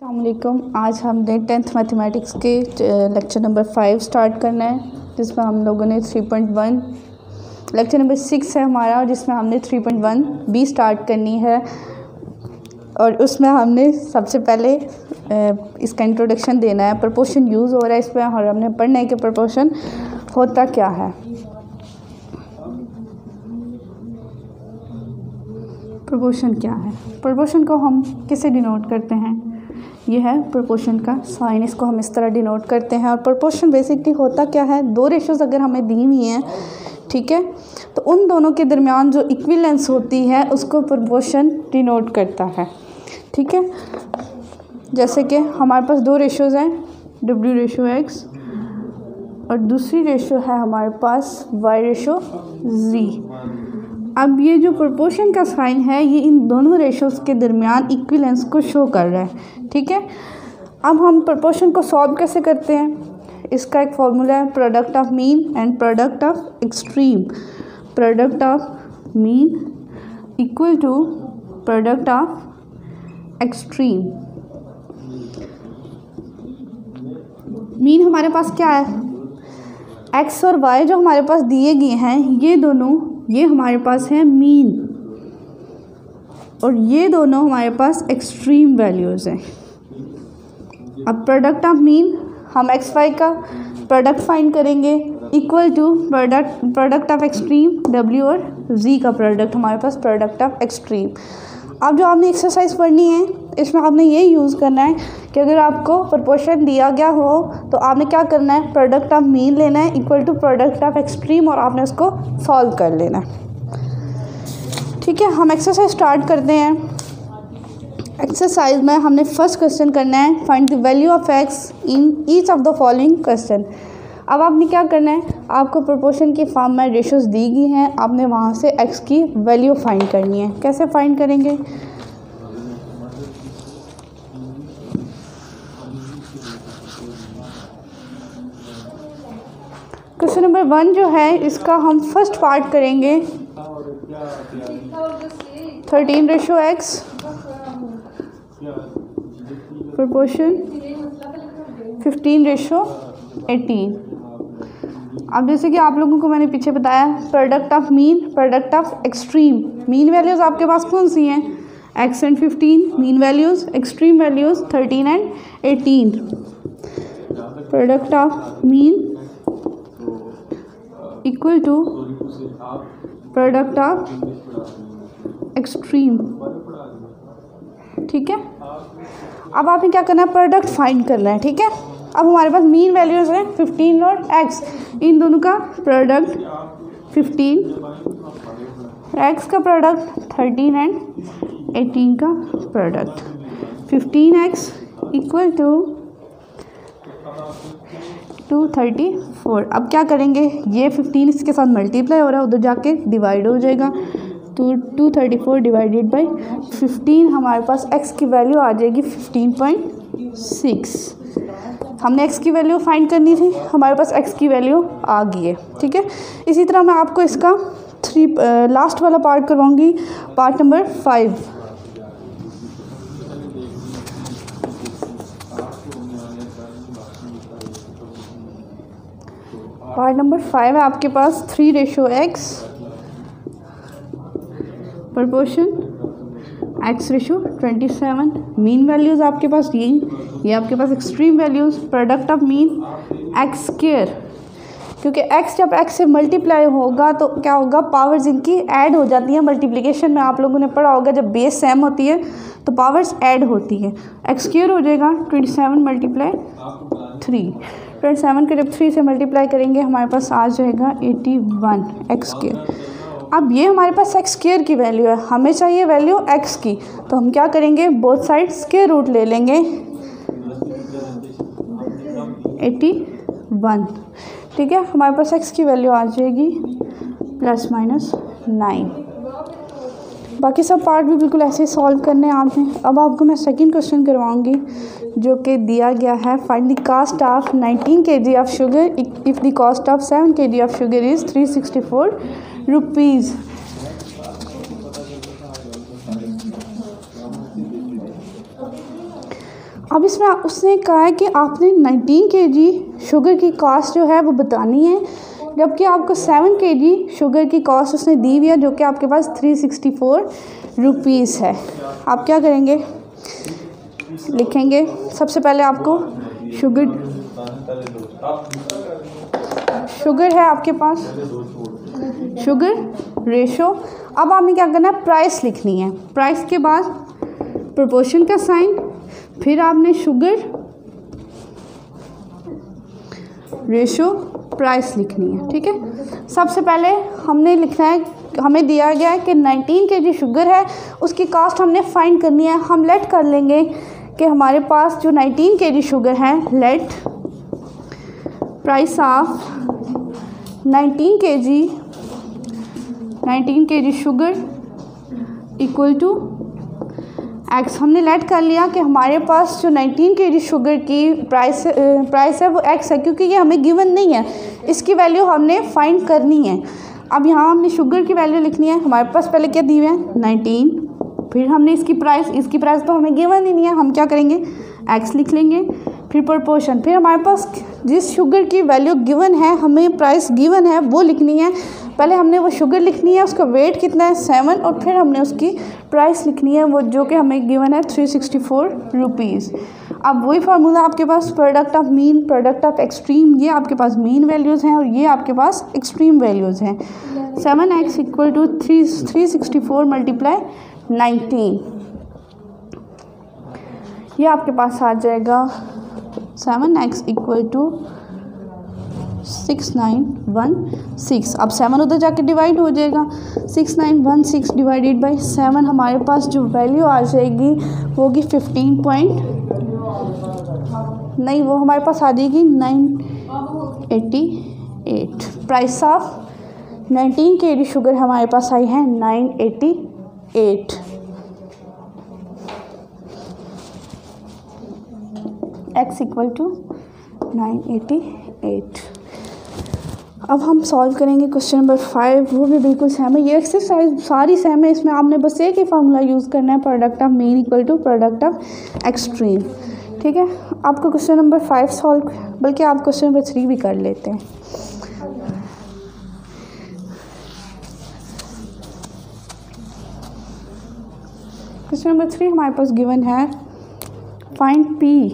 अस्सलामुअलैकुम। आज हमने 10th मैथमेटिक्स के लेक्चर नंबर 5 स्टार्ट करना है, जिसमें हम लोगों ने 3.1 लेक्चर नंबर 6 है हमारा, जिसमें हमने 3.1 भी स्टार्ट करनी है। और उसमें हमने सबसे पहले इसका इंट्रोडक्शन देना है। प्रोपोर्शन यूज़ हो रहा है इसमें, और हमने पढ़ना है कि प्रोपोर्शन होता क्या है। प्रोपोर्शन क्या है? प्रोपोर्शन को हम किसे डिनोट करते हैं? ये है प्रोपोर्शन का साइन। इसको हम इस तरह डिनोट करते हैं। और प्रोपोर्शन बेसिकली होता क्या है? दो रेशोज़ अगर हमें दी हुई हैं, ठीक है, तो उन दोनों के दरमियान जो इक्विवेलेंस होती है उसको प्रोपोर्शन डिनोट करता है, ठीक है। जैसे कि हमारे पास दो रेशोज़ हैं, W रेशो X और दूसरी रेशो है हमारे पास Y रेशो Z। अब ये जो प्रोपोर्शन का साइन है ये इन दोनों रेशोज़ के दरमियान इक्विवेलेंस को शो कर रहा है, ठीक है। अब हम प्रोपोर्शन को सॉल्व कैसे करते हैं? इसका एक फॉर्मूला है, product of mean and product of extreme. Product of mean equal to product of extreme. Mean हमारे पास क्या है? एक्स और वाई जो हमारे पास दिए गए हैं, ये दोनों ये हमारे पास है मीन, और ये दोनों हमारे पास एक्सट्रीम वैल्यूज़ हैं। अब प्रोडक्ट ऑफ मीन हम एक्स वाई का प्रोडक्ट फाइंड करेंगे equal to product of extreme W और Z का प्रोडक्ट, हमारे पास प्रोडक्ट ऑफ एक्सट्रीम। अब जो आपने एक्सरसाइज पढ़नी है इसमें आपने ये यूज़ करना है कि अगर आपको प्रोपोर्शन दिया गया हो तो आपने क्या करना है? प्रोडक्ट ऑफ मीन लेना है equal to product of extreme, और आपने उसको सॉल्व कर लेना है, ठीक है। हम एक्सरसाइज स्टार्ट करते हैं। एक्सरसाइज में हमने फर्स्ट क्वेश्चन करना है, find the value of x in each of the following question. अब आपने क्या करना है? आपको प्रोपोर्शन की फॉर्म में रेशोज़ दी गई हैं, आपने वहाँ से एक्स की वैल्यू फाइंड करनी है। कैसे फाइंड करेंगे? क्वेश्चन नंबर 1 जो है इसका हम फर्स्ट पार्ट करेंगे 13 रेशो एक्स प्रोपोर्शन 15 रेशो 18। अब जैसे कि आप लोगों को मैंने पीछे बताया, product of mean product of extreme. Mean values आपके पास कौन सी हैं? x and 15। Mean values, extreme values 13 and 18। Product of mean equal to product of extreme, ठीक है। अब आपने क्या करना है? प्रोडक्ट फाइंड करना है, ठीक है। अब हमारे पास मीन वैल्यूज़ हैं 15 और x, इन दोनों का प्रोडक्ट 15, x का प्रोडक्ट 13 एंड 18 का प्रोडक्ट 15x इक्वल टू 234। अब क्या करेंगे? ये 15 इसके साथ मल्टीप्लाई हो रहा है, उधर जाके डिवाइड हो जाएगा, तो 234 डिवाइडेड बाई 15 हमारे पास x की वैल्यू आ जाएगी 15.6। हमने x की वैल्यू फाइंड करनी थी, हमारे पास x की वैल्यू आ गई है, ठीक है। इसी तरह मैं आपको इसका लास्ट वाला पार्ट करवाऊंगी, पार्ट नंबर 5। पार्ट नंबर 5 है आपके पास 3 ratio x proportion x ratio 27। Mean values आपके पास ये आपके पास extreme values, product of mean x square, क्योंकि x जब x से मल्टीप्लाई होगा तो क्या होगा? पावर्स इनकी ऐड हो जाती हैं। मल्टीप्लिकेशन में आप लोगों ने पढ़ा होगा, जब बेस सेम होती है तो पावर्स ऐड होती है। x स्क्वायर हो जाएगा 27 मल्टीप्लाई 3। 27 के जब 3 से मल्टीप्लाई करेंगे हमारे पास आ जाएगा 81 x स्क्वायर। अब ये हमारे पास x स्क्वायर की वैल्यू है, हमें चाहिए वैल्यू x की, तो हम क्या करेंगे? बोथ साइड स्क्वायर रूट ले लेंगे 81, ठीक है। हमारे पास x की वैल्यू आ जाएगी ±9। बाकी सब पार्ट भी बिल्कुल ऐसे सॉल्व करने हैं आपने। अब आपको मैं सेकंड क्वेश्चन करवाऊंगी, जो कि दिया गया है, find the cost of 19 kg of sugar if the cost of 7 kg of sugar is 364 rupees. अब इसमें उसने कहा है कि आपने 19 kg शुगर की कॉस्ट जो है वो बतानी है, जबकि आपको 7 kg शुगर की कॉस्ट उसने दी हुई है जो कि आपके पास 364 रुपीज़ है। आप क्या करेंगे, लिखेंगे सबसे पहले आपको शुगर है आपके पास, शुगर रेशो। अब आपने क्या करना है, प्राइस लिखनी है, प्राइस के बाद प्रोपोर्शन का साइन, फिर आपने शुगर रेशो प्राइस लिखनी है। ठीक है, सबसे पहले हमने लिखना है, हमें दिया गया है कि 19 kg शुगर है, उसकी कॉस्ट हमने फाइंड करनी है। हम लेट कर लेंगे कि हमारे पास जो 19 kg शुगर है, let price of 19 kg sugar equal to X. हमने लेट कर लिया कि हमारे पास जो 19 kg शुगर की प्राइस है वो एक्स है, क्योंकि ये हमें गिवन नहीं है, इसकी वैल्यू हमने फाइंड करनी है। अब यहाँ हमने शुगर की वैल्यू लिखनी है, हमारे पास पहले क्या दी हुई है 19, फिर हमने इसकी प्राइस तो हमें गिवन ही नहीं है, हम क्या करेंगे एक्स लिख लेंगे, फिर प्रोपोर्शन, फिर हमारे पास जिस शुगर की वैल्यू गिवन है, हमें प्राइस गिवन है वो लिखनी है। पहले हमने वो शुगर लिखनी है, उसका वेट कितना है 7, और फिर हमने उसकी प्राइस लिखनी है वो जो कि हमें गिवन है 364 रुपीज़। अब वही फार्मूला आपके पास, product of mean, product of extreme, ये आपके पास मीन वैल्यूज़ हैं और ये आपके पास एक्सट्रीम वैल्यूज़ हैं। 7x इक्वल टू 364 मल्टीप्लाई 19, ये आपके पास आ जाएगा 7x इक्वल टू 6916। अब 7 उधर जाके डिवाइड हो जाएगा, 6916 डिवाइडेड बाई 7, हमारे पास जो वैल्यू आ जाएगी वो होगी 15 वो हमारे पास आ जाएगी 988। प्राइस ऑफ 19 kg शुगर हमारे पास आई है 988। x equal to 988। अब हम सॉल्व करेंगे क्वेश्चन नंबर 5, वो भी बिल्कुल सेम है, ये एक्सरसाइज सारी सेम है, इसमें आपने बस एक ही फार्मूला यूज़ करना है, product of mean equal to product of extreme. ठीक है, आपको क्वेश्चन नंबर 5 सॉल्व, बल्कि आप क्वेश्चन नंबर 3 भी कर लेते हैं। क्वेश्चन नंबर 3 हमारे पास गिवन है, फाइंड पी।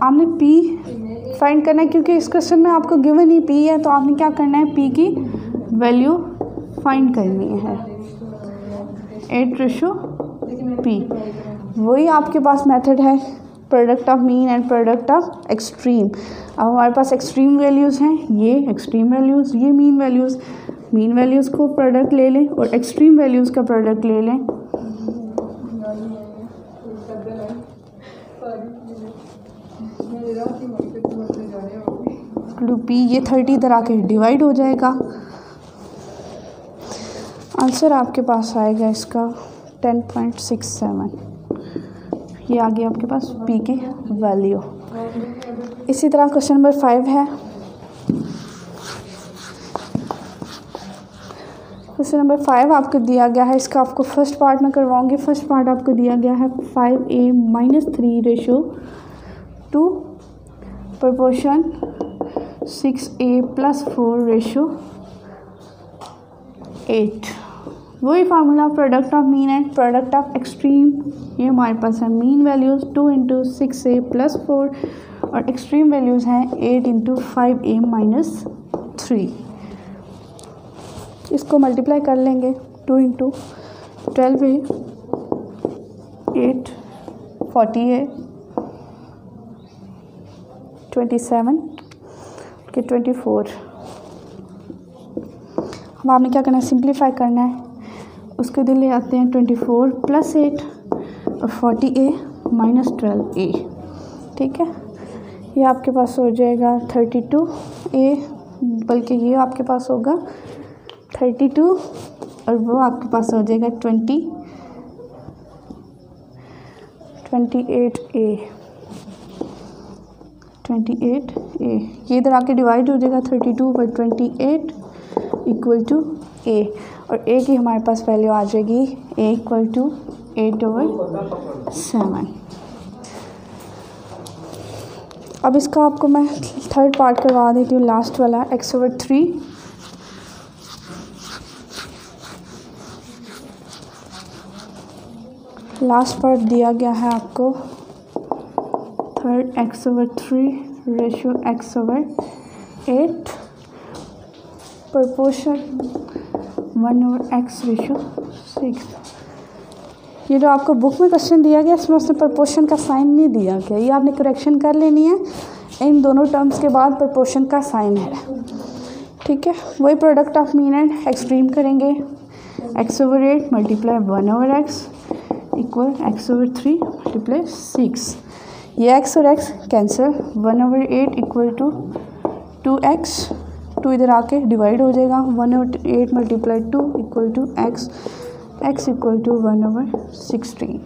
आपने पी फाइंड करना है, क्योंकि इस क्वेश्चन में आपको गिवन ही पी है, तो आपने क्या करना है, पी की वैल्यू फाइंड करनी है, 8:P। वही आपके पास मेथड है, product of mean and product of extreme. अब हमारे पास एक्सट्रीम वैल्यूज़ हैं, ये एक्सट्रीम वैल्यूज़, ये मीन वैल्यूज़ को प्रोडक्ट ले लें और एक्सट्रीम वैल्यूज़ का प्रोडक्ट ले लें। पी, ये 30 इधर आके डिवाइड हो जाएगा, आंसर आपके पास आएगा इसका 10.67। ये आ गया आपके पास पी की वैल्यू। इसी तरह क्वेश्चन नंबर 5 है, क्वेश्चन नंबर 5 आपको दिया गया है, इसका आपको फर्स्ट पार्ट में करवाऊंगी। फर्स्ट पार्ट आपको दिया गया है 5a-3:2 प्रोपोर्शन 6a+4:8। वही formula product of mean and product of extreme, ये हमारे पास है मीन वैल्यूज़ 2 × 6a+4 और एक्सट्रीम वैल्यूज़ हैं 8 × 5a-3। इसको मल्टीप्लाई कर लेंगे, 2 × 12a 8 40a 27 के 24। अब आपने क्या करना है, सिंप्लीफाई करना है, उसके दिन ले आते हैं 24 + 8 और 40a - 12a। ठीक है, ये आपके पास हो जाएगा 32a, बल्कि ये आपके पास होगा 32 और वो आपके पास हो जाएगा 28a। ये इधर आके डिवाइड हो जाएगा 32/28 = a, और a की हमारे पास वैल्यू आ जाएगी a = 8/7। अब इसका आपको मैं थर्ड पार्ट करवा देती हूँ, लास्ट वाला x/3। लास्ट पार्ट दिया गया है आपको third x/3 ratio x/8 proportion 1/x ratio 6। ये जो आपको बुक में क्वेश्चन दिया गया इसमें उसने प्रपोर्शन का साइन नहीं दिया गया, ये आपने करेक्शन कर लेनी है। इन दोनों टर्म्स के बाद प्रपोर्शन का साइन है, ठीक है। वही product of mean and extreme करेंगे, x/8 multiply 1/x equal x/3 multiply 6। ये x और x cancel, 1/8 equal to 2x, 2 इधर आके डिवाइड हो जाएगा, 1/8 multiply 2 equal to x, x equal to 1/16।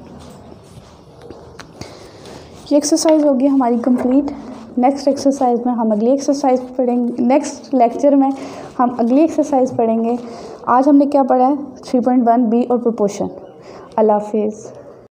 ये एक्सरसाइज होगी हमारी कंप्लीट। नेक्स्ट एक्सरसाइज में हम अगली एक्सरसाइज पढ़ेंगे, नेक्स्ट लेक्चर में हम अगली एक्सरसाइज पढ़ेंगे। आज हमने क्या पढ़ा है 3.1b और प्रोपोर्शन। अल्लाह हाफिज़।